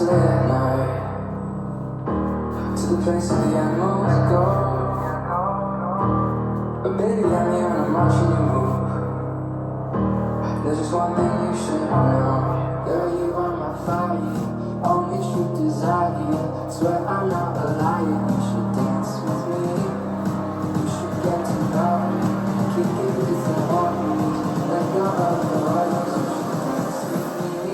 late at night, to the place where the animals go. But baby, I'm here and I'm watching you move. There's just one thing you should know. Girl, you are my fire, only true desire. Swear I'm not a liar. You should dance with me. You should get to know me. Kick it with the hormones. Let go of the royals. You should dance with me.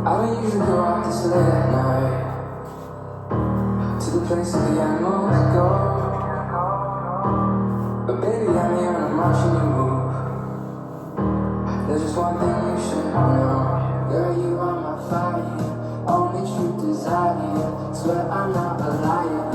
I don't usually go out this late at night, to the place where the animals go. But baby, I'm here and I'm watching you move. There's just one thing you should know. Girl, you are my fire, only true desire. Swear I'm not a liar.